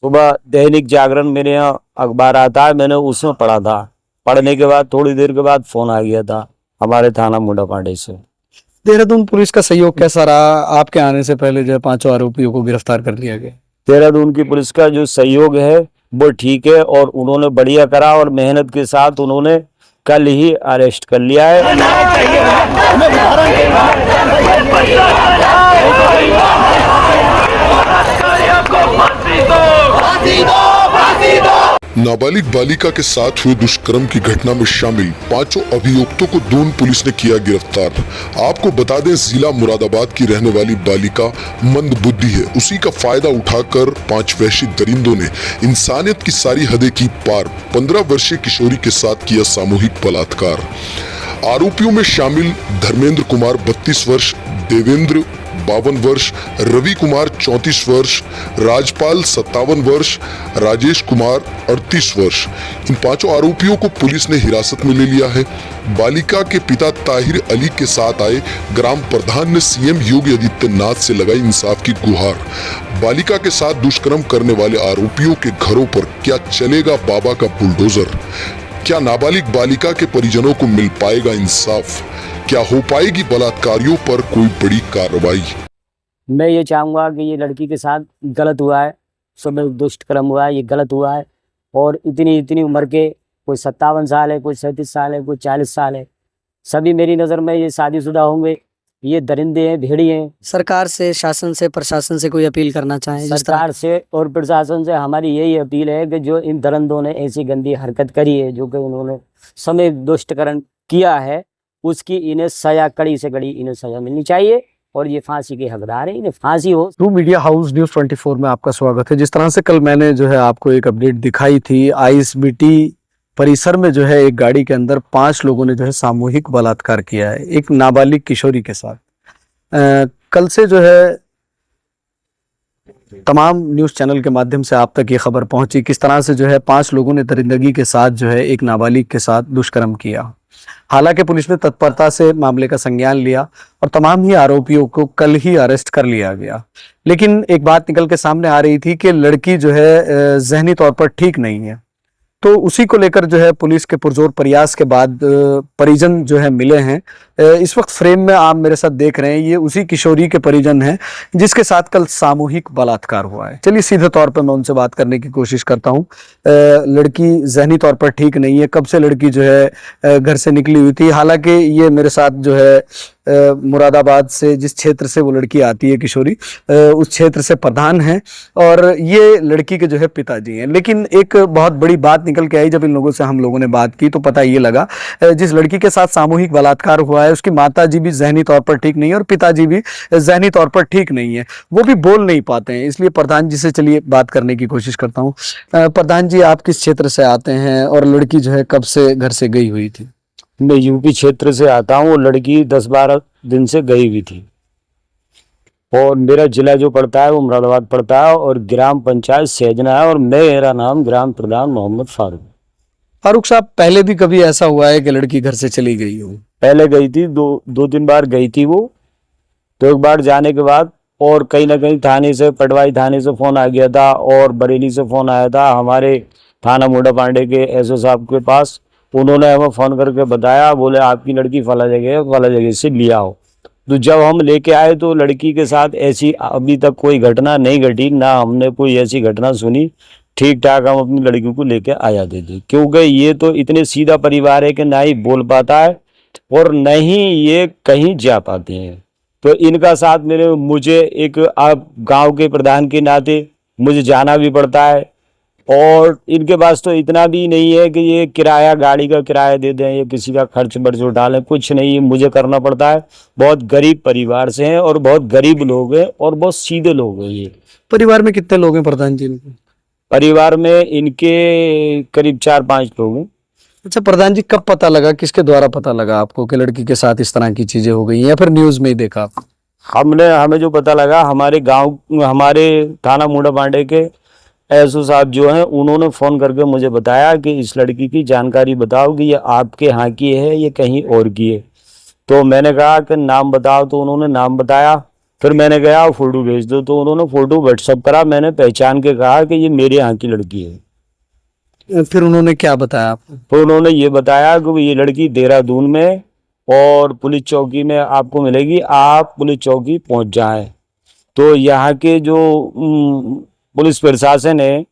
सुबह दैनिक जागरण मेरे यहाँ अखबार आता है, मैंने उसमें पढ़ा था। पढ़ने के बाद थोड़ी देर के बाद फोन आ गया था हमारे थाना मुंडापांडे से। देहरादून पुलिस का सहयोग कैसा रहा? आपके आने से पहले जो है 5 आरोपियों को गिरफ्तार कर लिया गया। देहरादून की पुलिस का जो सहयोग है वो ठीक है और उन्होंने बढ़िया करा और मेहनत के साथ उन्होंने कल ही अरेस्ट कर लिया है। नाबालिग बालिका के साथ हुए दुष्कर्म की घटना में शामिल 5 अभियुक्तों को दून पुलिस ने किया गिरफ्तार। आपको बता दें, जिला मुरादाबाद की रहने वाली बालिका मंद बुद्धि है। उसी का फायदा उठाकर 5 वैश्य दरिंदों ने इंसानियत की सारी हदें की पार। 15 वर्षीय किशोरी के साथ किया सामूहिक बलात्कार। आरोपियों में शामिल धर्मेंद्र कुमार 32 वर्ष, देवेंद्र 52 वर्ष, रवि कुमार 34 वर्ष, राजपाल 57 वर्ष, राजेश कुमार 38 वर्ष। इन 5 आरोपियों को पुलिस ने हिरासत में ले लिया है। बालिका के पिता ताहिर अली के साथ आए ग्राम प्रधान ने सीएम योगी आदित्यनाथ से लगाई इंसाफ की गुहार। बालिका के साथ दुष्कर्म करने वाले आरोपियों के घरों पर क्या चलेगा बाबा का बुलडोजर? क्या नाबालिग बालिका के परिजनों को मिल पाएगा इंसाफ? क्या हो पाएगी बलात्कारियों पर कोई बड़ी कार्रवाई? मैं ये चाहूँगा कि ये लड़की के साथ गलत हुआ है, सुबह दुष्कर्म हुआ है, ये गलत हुआ है। और इतनी उम्र के, कोई 57 साल है, कोई 37 साल है, कोई 40 साल है, सभी मेरी नज़र में ये शादीशुदा होंगे। ये दरिंदे हैं, भेड़ी हैं। सरकार से, शासन से, प्रशासन से कोई अपील करना चाहें? सरकार से और प्रशासन से हमारी यही अपील है कि जो इन दरिंदों ने ऐसी गंदी हरकत करी है, जो कि उन्होंने समय दुष्कर्म किया है, उसकी इन्हें सजा, कड़ी से कड़ी इन्हें सजा मिलनी चाहिए और ये फांसी के हकदार है, इन्हें फांसी हो। ट्रू मीडिया हाउस न्यूज़ 24 में आपका स्वागत है। जिस तरह से कल मैंने जो है आपको एक अपडेट दिखाई थी, आईएसबीटी परिसर में जो है एक गाड़ी के अंदर 5 लोगों ने जो है सामूहिक बलात्कार किया है एक नाबालिग किशोरी के साथ। कल से जो है तमाम न्यूज़ चैनल के माध्यम से आप तक ये खबर पहुंची, किस तरह से जो है 5 लोगों ने दरिंदगी के साथ जो है एक नाबालिग के साथ दुष्कर्म किया। हालांकि पुलिस ने तत्परता से मामले का संज्ञान लिया और तमाम ही आरोपियों को कल ही अरेस्ट कर लिया गया। लेकिन एक बात निकल के सामने आ रही थी कि लड़की जो है जहनी तौर पर ठीक नहीं है। तो उसी को लेकर जो है पुलिस के पुरजोर प्रयास के बाद परिजन जो है मिले हैं। इस वक्त फ्रेम में आप मेरे साथ देख रहे हैं, ये उसी किशोरी के परिजन हैं जिसके साथ कल सामूहिक बलात्कार हुआ है। चलिए सीधे तौर पर मैं उनसे बात करने की कोशिश करता हूं। लड़की जहनी तौर पर ठीक नहीं है। कब से लड़की जो है घर से निकली हुई थी? हालांकि ये मेरे साथ जो है मुरादाबाद से, जिस क्षेत्र से वो लड़की आती है किशोरी, उस क्षेत्र से प्रधान हैं और ये लड़की के जो है पिताजी हैं। लेकिन एक बहुत बड़ी बात निकल के आई जब इन लोगों से हम लोगों ने बात की तो पता ये लगा, जिस लड़की के साथ सामूहिक बलात्कार हुआ है उसकी माताजी भी जहनी तौर पर ठीक नहीं है और पिताजी भी जहनी तौर पर ठीक नहीं है। वो भी बोल नहीं पाते हैं। इसलिए प्रधान जी से चलिए बात करने की कोशिश करता हूँ। प्रधान जी, आप किस क्षेत्र से आते हैं और लड़की जो है कब से घर से गई हुई थी? मैं यूपी क्षेत्र से आता हूँ। लड़की 10-12 दिन से गई हुई थी और मेरा जिला जो पड़ता है वो मुरादाबाद पड़ता है और ग्राम पंचायत सहजना है और मेरा नाम ग्राम प्रधान मोहम्मद फारूक। फारूक साहब, पहले भी कभी ऐसा हुआ है कि लड़की घर से चली गई हो? पहले गई थी, 2-3 बार गई थी वो। तो एक बार जाने के बाद और कहीं ना कहीं थाने से, पटवाई थाने से फोन आ गया था और बरेली से फोन आया था हमारे थाना मुंडापांडे के एसओ साहब के पास। उन्होंने हमें फोन करके बताया, बोले आपकी लड़की फला जगह से लिया हो। तो जब हम लेके आए तो लड़की के साथ ऐसी अभी तक कोई घटना नहीं घटी, ना हमने कोई ऐसी घटना सुनी। ठीक ठाक हम अपनी लड़की को लेके आ जाते थे, क्योंकि ये तो इतने सीधा परिवार है कि ना ही बोल पाता है और न ही ये कहीं जा पाते हैं। तो इनका साथ मुझे एक आप गांव के प्रधान के नाते मुझे जाना भी पड़ता है और इनके पास तो इतना भी नहीं है कि ये किराया, गाड़ी का किराया दे दें या किसी का खर्च बर्च उठा लें, कुछ नहीं, मुझे करना पड़ता है। बहुत गरीब परिवार से हैं और बहुत गरीब लोग हैं और बहुत सीधे लोग हैं। ये परिवार में कितने लोग हैं प्रधान जी? परिवार में इनके करीब 4-5 लोग हैं। अच्छा प्रधान जी, कब पता लगा, किसके द्वारा पता लगा आपको कि लड़की के साथ इस तरह की चीजें हो गई या फिर न्यूज में ही देखा आप? हमें जो पता लगा, हमारे गांव, हमारे थाना मुंडापांडे के एसओ साहब जो हैं उन्होंने फ़ोन करके मुझे बताया कि इस लड़की की जानकारी बताओ कि ये आपके यहाँ की है, ये कहीं और की है। तो मैंने कहा कि नाम बताओ, तो उन्होंने नाम बताया। फिर मैंने कहा फोटो भेज दो, तो उन्होंने फोटो व्हाट्सअप करा। मैंने पहचान के कहा कि ये मेरे यहाँ की लड़की है। फिर उन्होंने क्या बताया आपको? तो उन्होंने ये बताया कि ये लड़की देहरादून में और पुलिस चौकी में आपको मिलेगी, आप पुलिस चौकी पहुंच जाएं। तो यहाँ के जो पुलिस प्रशासन है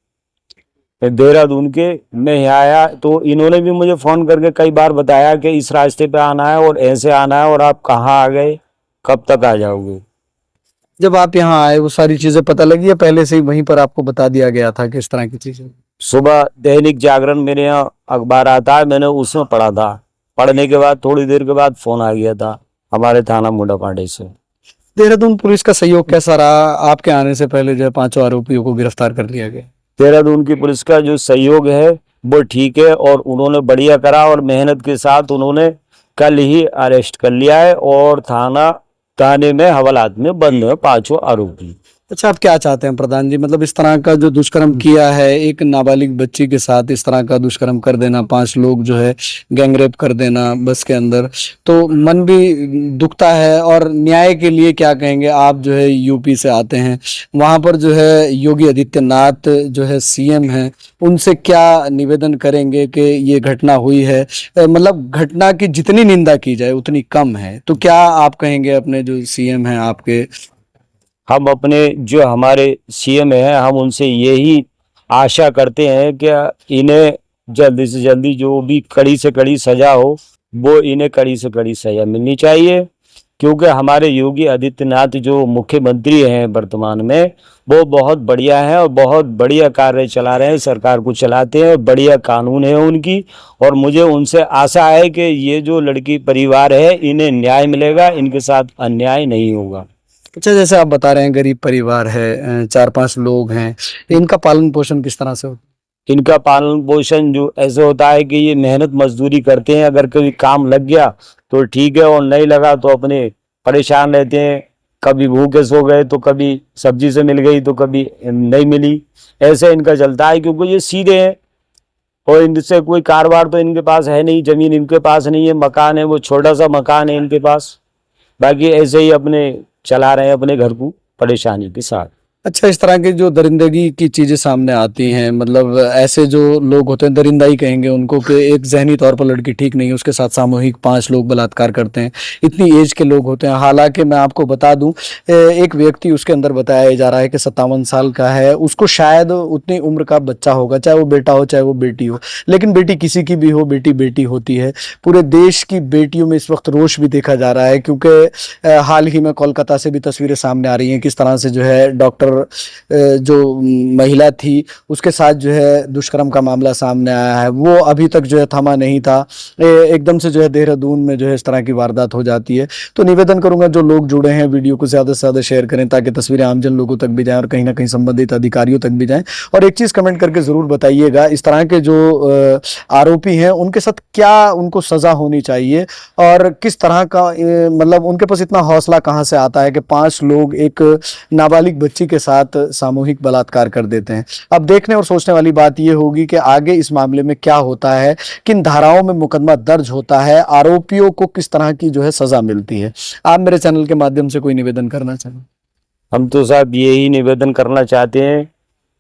देहरादून के, मैं यहाँ आया तो इन्होंने भी मुझे फोन करके कई बार बताया कि इस रास्ते पे आना है और ऐसे आना है, और आप कहाँ आ गए, कब तक आ जाओगे। जब आप यहाँ आए वो सारी चीजें पता लगी या पहले से ही वहीं पर आपको बता दिया गया था कि इस तरह की चीजें? सुबह दैनिक जागरण मेरे यहाँ अखबार आता है, मैंने उसमें पढ़ा था। पढ़ने के बाद थोड़ी देर के बाद फोन आ गया था हमारे थाना मुंडापांडे से। देहरादून पुलिस का सहयोग कैसा रहा? आपके आने से पहले जो है 5 आरोपियों को गिरफ्तार कर लिया गया। देहरादून की पुलिस का जो सहयोग है वो ठीक है, और उन्होंने बढ़िया करा, और मेहनत के साथ उन्होंने कल ही अरेस्ट कर लिया है और थाने में हवालात में बंद है 5 आरोपी। अच्छा, आप क्या चाहते हैं प्रधान जी? मतलब इस तरह का जो दुष्कर्म किया है, एक नाबालिग बच्ची के साथ इस तरह का दुष्कर्म कर देना, 5 लोग जो है गैंगरेप कर देना बस के अंदर, तो मन भी दुखता है। और न्याय के लिए क्या कहेंगे? आप जो है यूपी से आते हैं, वहां पर जो है योगी आदित्यनाथ जो है सीएम हैं, उनसे क्या निवेदन करेंगे कि ये घटना हुई है? मतलब घटना की जितनी निंदा की जाए उतनी कम है, तो क्या आप कहेंगे अपने जो सीएम हैं आपके? हम अपने जो हमारे सीएम हैं, हम उनसे यही आशा करते हैं कि इन्हें जल्दी से जल्दी जो भी कड़ी से कड़ी सजा हो, वो इन्हें कड़ी से कड़ी सजा मिलनी चाहिए। क्योंकि हमारे योगी आदित्यनाथ जो मुख्यमंत्री हैं वर्तमान में, वो बहुत बढ़िया हैं और बहुत बढ़िया कार्य चला रहे हैं, सरकार को चलाते हैं, बढ़िया कानून है उनकी। और मुझे उनसे आशा है कि ये जो लड़की परिवार है, इन्हें न्याय मिलेगा, इनके साथ अन्याय नहीं होगा। अच्छा, जैसे आप बता रहे हैं गरीब परिवार है, 4-5 लोग हैं, इनका पालन पोषण किस तरह से होता इनका पालन पोषण जो ऐसे होता है कि ये मेहनत मजदूरी करते हैं, अगर कभी काम लग गया तो ठीक है, और नहीं लगा तो अपने परेशान रहते हैं। कभी भूखे सो गए तो कभी सब्जी से मिल गई तो कभी नहीं मिली, ऐसे इनका चलता है। क्योंकि ये सीधे हैं और इनसे कोई कारोबार तो इनके पास है नहीं, जमीन इनके पास नहीं है, मकान है वो छोटा सा मकान है इनके पास। बाकी ऐसे ही अपने चला रहे हैं अपने घर को परेशानी के साथ। अच्छा, इस तरह की जो दरिंदगी की चीजें सामने आती हैं, मतलब ऐसे जो लोग होते हैं, दरिंदा ही कहेंगे उनको, कि एक जहनी तौर पर लड़की ठीक नहीं है, उसके साथ सामूहिक 5 लोग बलात्कार करते हैं, इतनी एज के लोग होते हैं। हालांकि मैं आपको बता दूं, एक व्यक्ति उसके अंदर बताया जा रहा है कि 57 साल का है, उसको शायद उतनी उम्र का बच्चा होगा, चाहे वो बेटा हो चाहे वो बेटी हो, लेकिन बेटी किसी की भी हो, बेटी बेटी होती है। पूरे देश की बेटियों में इस वक्त रोष भी देखा जा रहा है, क्योंकि हाल ही में कोलकाता से भी तस्वीरें सामने आ रही हैं किस तरह से जो है डॉक्टर जो महिला थी उसके साथ जो है दुष्कर्म का मामला सामने आया है, वो अभी तक जो है थमा नहीं था। एकदम से जो है देहरादून में जो है इस तरह की वारदात हो जाती है। तो निवेदन करूंगा जो लोग जुड़े हैं, वीडियो को ज़्यादा से ज़्यादा शेयर करें ताकि तस्वीरें आमजन लोगों तक भी जाएं और कहीं ना कहीं संबंधित अधिकारियों तक भी जाएं। और एक चीज़ कमेंट करके ज़रूर बताइएगा, इस तरह के जो आरोपी हैं उनके साथ क्या उनको सज़ा होनी चाहिए, और किस तरह का मतलब उनके पास इतना हौसला कहाँ से आता है कि 5 लोग एक नाबालिग बच्ची के साथ सामूहिक बलात्कार कर देते हैं। अब देखने और सोचने वाली बात यह होगी कि आगे इस मामले में क्या होता है, किन धाराओं में मुकदमा दर्ज होता है, आरोपियों को किस तरह की जो है सजा मिलती है। आप मेरे चैनल के माध्यम से कोई निवेदन करना चाहें? हम तो साहब यही निवेदन करना चाहते हैं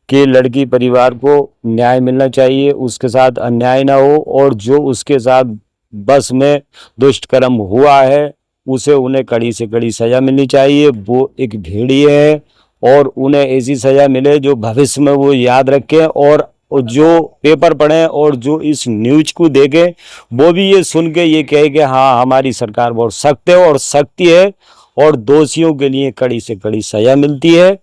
कि लड़की परिवार को न्याय मिलना चाहिए, उसके साथ अन्याय ना हो, और जो उसके साथ बस में दुष्कर्म हुआ है उसे उन्हें कड़ी से कड़ी सजा मिलनी चाहिए। वो एक भेड़िए है और उन्हें ऐसी सजा मिले जो भविष्य में वो याद रखें, और जो पेपर पढ़ें और जो इस न्यूज को देखें वो भी ये सुन के ये कहे कि हाँ हमारी सरकार बहुत सख्त है और सख्ती है, और दोषियों के लिए कड़ी से कड़ी सजा मिलती है,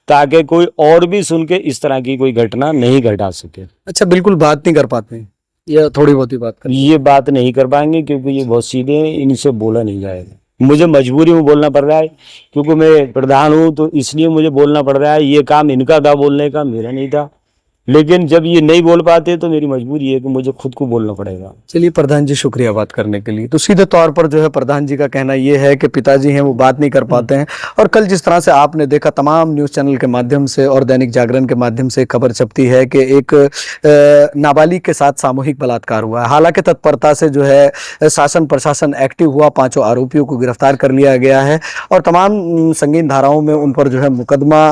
ताकि कोई और भी सुन के इस तरह की कोई घटना नहीं घटा सके। अच्छा, बिल्कुल बात नहीं कर पाते हैं या थोड़ी बहुत ही बात कर? ये बात नहीं कर पाएंगे क्योंकि ये बहुत सीधे हैं, इनसे बोला नहीं जाएगा। मुझे मजबूरी में बोलना पड़ रहा है क्योंकि मैं प्रधान हूँ, तो इसलिए मुझे बोलना पड़ रहा है। ये काम इनका था बोलने का, मेरा नहीं था। लेकिन जब ये नहीं बोल पाते तो मेरी मजबूरी है कि मुझे खुद को बोलना पड़ेगा। चलिए प्रधान जी, शुक्रिया बात करने के लिए। तो सीधे तौर पर जो है प्रधान जी का कहना ये है कि पिताजी हैं वो बात नहीं कर पाते हैं, और कल जिस तरह से आपने देखा तमाम न्यूज़ चैनल के माध्यम से और दैनिक जागरण के माध्यम से खबर छपती है कि एक नाबालिग के साथ सामूहिक बलात्कार हुआ है। हालांकि तत्परता से जो है शासन प्रशासन एक्टिव हुआ, 5 आरोपियों को गिरफ्तार कर लिया गया है और तमाम संगीन धाराओं में उन पर जो है मुकदमा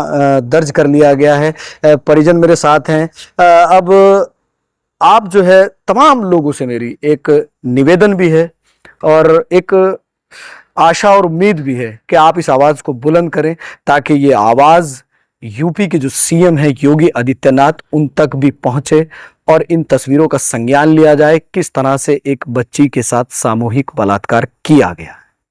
दर्ज कर लिया गया है। परिजन मेरे साथ हैं। अब आप जो है तमाम लोगों से मेरी एक निवेदन भी है और एक आशा और उम्मीद भी है कि आप इस आवाज को बुलंद करें, ताकि ये आवाज यूपी के जो सीएम है योगी आदित्यनाथ उन तक भी पहुंचे और इन तस्वीरों का संज्ञान लिया जाए किस तरह से एक बच्ची के साथ सामूहिक बलात्कार किया गया।